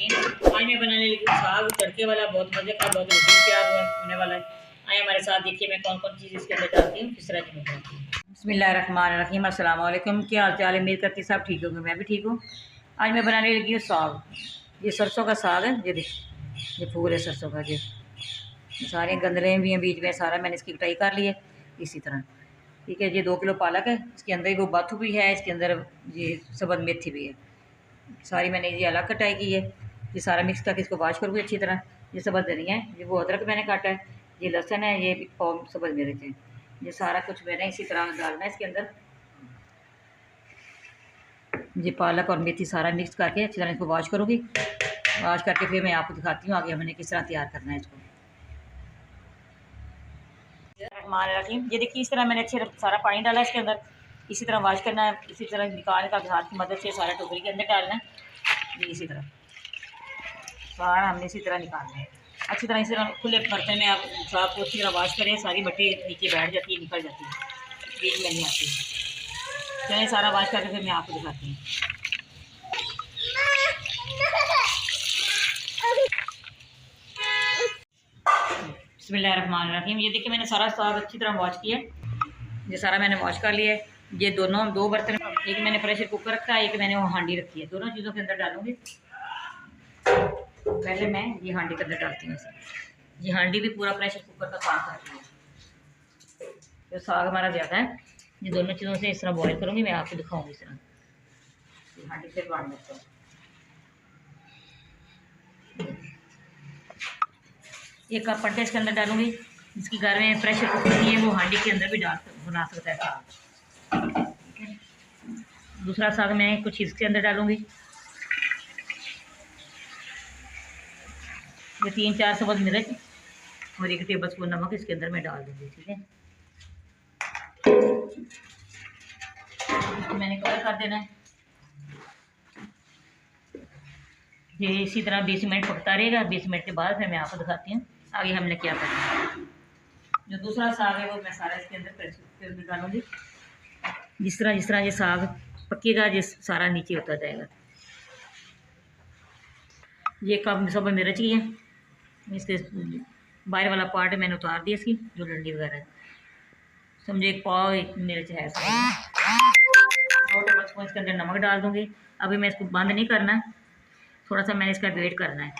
रहमानिर्रहीम। आज मैं बनाने लगी हूँ साग तड़के वाला, बहुत मज़े का, बहुत लजीज तैयार होने वाला है। आए हमारे साथ, देखिए मैं कौन कौन चीज़ इसके अंदर डालती हूँ, किस तरह की मैं बनाती हूँ। बिस्मिल्लाहिर्रहमानिर्रहीम। अस्सलाम वालेकुम। क्या हाल चाल है? उम्मीद करती सब ठीक होंगे, मैं भी ठीक हूँ। आज मैं बनाने लगी हूँ साग। ये सरसों का साग है, ये फूल है सरसों का। ये सारे गंदले भी हैं बीच में, सारा मैंने इसकी कटाई कर ली है इसी तरह। ठीक है, ये 2 किलो पालक है, इसके अंदर वो बाथू भी है, इसके अंदर ये सब्ज़ मेथी भी है। सारी मैंने ये अलग कटाई की है। ये सारा मिक्स करके इसको वॉश करूँगी अच्छी तरह। ये सब्ज़ धनिया है, ये वो अदरक मैंने काटा है, ये लहसुन है, ये और सब्ज़ मिर्च है। ये सारा कुछ मैंने इसी तरह डालना है इसके अंदर। ये पालक और मेथी सारा मिक्स करके अच्छी तरह इसको वॉश करूँगी। वॉश करके फिर मैं आपको दिखाती हूँ आगे हमने किस तरह तैयार करना है इसको। ये देखिए, इस तरह मैंने अच्छे सारा पानी डाला इसके अंदर। इसी तरह वॉश करना है, इसी तरह निकाल का हाथ की मदद से सारा टोकरी के अंदर डालना है। ये इसी तरह सारा हमने इसी तरह निकालना है अच्छी तरह। इसी तरह खुले बर्तन में आप साग को अच्छी तरह वॉश करें, सारी मट्टी नीचे बैठ जाती है, निकल जाती है, बीच में नहीं आती। चलिए सारा वॉश करके फिर मैं आपको दिखाती हूँ। बिस्मिल्लाहिर्रहमानिर्रहीम। ये देखिए मैंने सारा साग अच्छी तरह वॉश किया है। ये सारा मैंने वॉश कर लिया है। ये दोनों 2 बर्तन, एक मैंने प्रेशर कुकर रखा है, एक मैंने वो हांडी रखी है। दोनों चीज़ों के अंदर डालूंगी। पहले मैं ये हांडी के अंदर डालती हूँ। ये हांडी भी पूरा प्रेशर कुकर का काम करती है। तो साग हमारा ज़्यादा है, ये दोनों चीज़ों से इस तरह बॉयल करूँगी, मैं आपको दिखाऊँगी इस तरह। हांडी से बांध देता हूँ। एक कप पट्टे इसके अंदर डालूंगी। जिसकी घर में प्रेशर कुकर नहीं है वो हांडी के अंदर भी बना सकता है साग। दूसरा साग मैं कुछ इसके अंदर डालूंगी। ये 3-4 सब्ज़ मिर्च और 1 टेबल स्पून नमक इसके अंदर मैं डाल दूंगी। ठीक है, इसको मैंने कवर कर देना है। ये इसी तरह 20 मिनट पकता रहेगा। 20 मिनट के बाद फिर मैं आपको दिखाती हूँ आगे हमने क्या करना है। जो दूसरा साग है वो मैं सारा इसके अंदर प्रेशर कुकर में डालूंगी। जिस तरह ये साग पकेगा, ये सारा नीचे होता जाएगा। ये कप सब मिर्च की है, इसके बाहर वाला पार्ट मैंने उतार दिया, इसकी जो डंडी वगैरह है। समझे 1 पाव 1 मिर्च है। 2 टेबल स्पून इसके अंदर नमक डाल दूँगी। अभी मैं इसको बंद नहीं करना, थोड़ा सा मैंने इसका वेट करना है।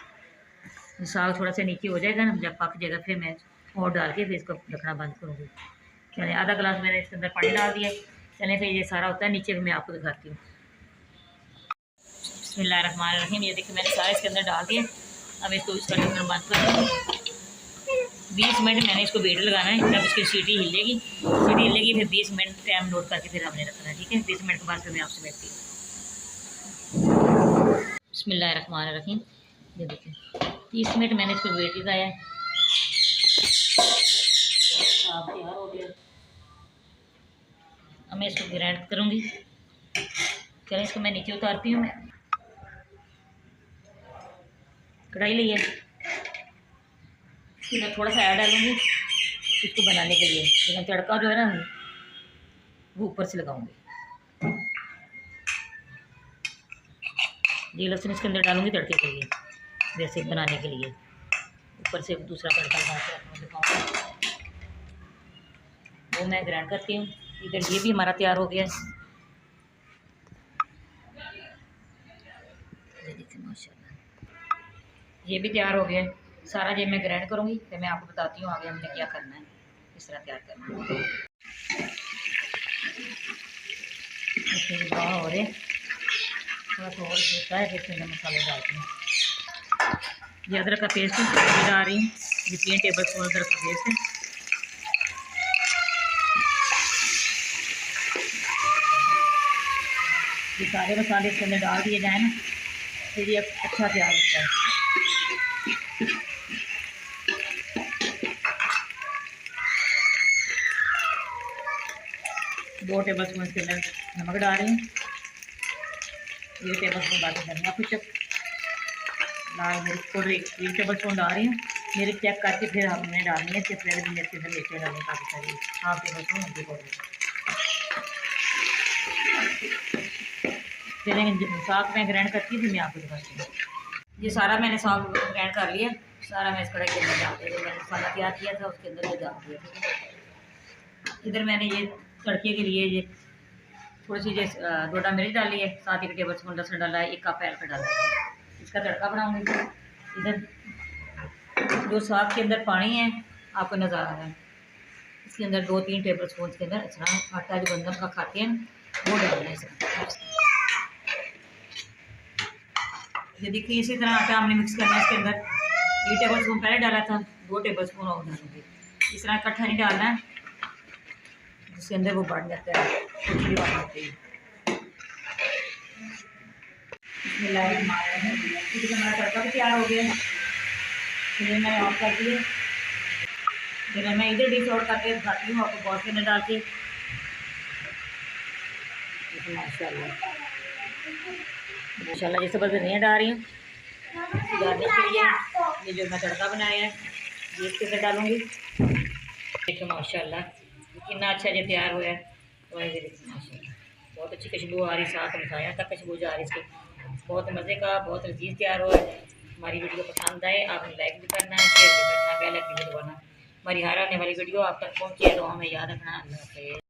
साग थोड़ा सा नीचे हो जाएगा ना, जब पक जाएगा फिर मैं और डाल के फिर इसको रखना बंद करूँगी। चलिए आधा गिलास मैंने इसके अंदर पानी डाल दिया। चलिए फिर ये सारा होता है नीचे, मैं आपको दिखाती हूँ। बिस्मिल्लाहिर्रहमानिर्रहीम। ये देखिए मैंने सारा इसके अंदर डाल दिया। अब इसको इसका ढक्कन बंद कर 20 मिनट मैंने इसको वेट लगाना है। जब इसकी सीटी हिलेगी फिर 20 मिनट टाइम नोट करके फिर हमने रखना है। ठीक है, 20 मिनट के बाद फिर मैं आपसे बैठती हूँ। बिस्मिल्लाहिर्रहमानिर्रहीम। ये देखिए 30 मिनट मैंने इसको वेट लगाया है। साग तैयार हो गया। अब मैं इसको ग्राइंड करूँगी। चलिए इसको मैं नीचे उतारती हूँ। मैं कढ़ाई ली है, इसमें मैं थोड़ा सा ऐड डालूँगी इसको बनाने के लिए, लेकिन तड़का जो है ना वो ऊपर से लगाऊंगी। ये लहसुन इसके अंदर डालूंगी तड़के के लिए, वैसे बनाने के लिए ऊपर से दूसरा तड़का लगा के आपको दिखाऊंगी। वो मैं ग्राइंड करती हूँ। इधर ये भी हमारा तैयार हो गया है। ये देखिए माशाल्लाह, ये भी तैयार हो गया है। सारा ये मैं ग्राइंड करूँगी, फिर मैं आपको बताती हूँ आगे हमने क्या करना है, किस तरह तैयार करना है। हो रहे थोड़ा सा और होता है, फिर मैं मसाले डालती हूँ। ये अदरक का पेस्ट डाल रही हूँ। ये 3 टेबल स्पून अदरक का पेस्ट है। ये सारे मसाले इसके अंदर डाल दिए जाए ना, फिर ये अच्छा तैयार होता है। 2 टेबल स्पून इसके अंदर नमक डाल रही हूँ। 1 टेबल स्पून बाकी धनिया कुचक, लाल मिर्च पाउडर 1 टेबल स्पून डाल रही हूँ। मिर्च चेक करके फिर हमने डालनी है, पहले भी मिर्च अंदर लेके डालनी काफ़ी सारी। 1/2 टेबल स्पून हल्दी पाउडर। फिर साग में ग्राइंड करती हूँ, फिर मैं आपको दिखाती हूँ। ये सारा मैंने साग ग्राइंड कर लिया, सारा मैं इस कढ़ाई के अंदर डाल दिया। जो मैंने मसाला तैयार किया था उसके अंदर ये डाल दिया। इधर मैंने ये तड़के के लिए ये थोड़ी सी जैसे डोडा मिर्च डाली है, 7 टेबल स्पून लहसुन डाला है, 1 कप का डाला है। इसका तड़का बनाऊंगी। इधर जो साग के अंदर पानी है आपको नज़र आ रहा है, इसके अंदर 2-3 टेबल स्पून के अंदर इस तरह आटा जो गंदम का खाते हैं वो डालना है इसमें। ये देखिए इसी तरह आटा हमने मिक्स करना है। इसके अंदर 1 टेबल स्पून पहले डाला था, 2 टेबल स्पून और डालूंगी। इस तरह इकट्ठा नहीं डालना है, जिसके अंदर वो बढ़ जाता है, खिचड़ी बन जाती है। हमारा तड़का भी तैयार हो गया। फिर मैंने ऑफ कर दिए। फिर मैं इधर डिश आउट करके दिखाती हूँ आपको बॉल के अंदर डाल के। माशाल्लाह माशाल्लाह जैसे बस नहीं डाल रही हूँ गार्निश के लिए। ये जो मैं तड़का बनाया है ये इसके अंदर डालूँगी। देखो माशाल्लाह कितना अच्छा ये तैयार हुआ है। और ये देखो माशाल्लाह बहुत अच्छी खुशबू आ रही, साथ मिठाइयाँ तक खुशबू जा रही इसकी। बहुत मज़े का, बहुत लजीज तैयार हुआ है। हमारी वीडियो पसंद आए आपने लाइक भी करना है, शेयर भी करना है, बेल आइकन भी दबाना। हमारी हर आने वाली वीडियो आप तक पहुँचे तो हमें याद रखना। अल्लाह हाफ़िज़।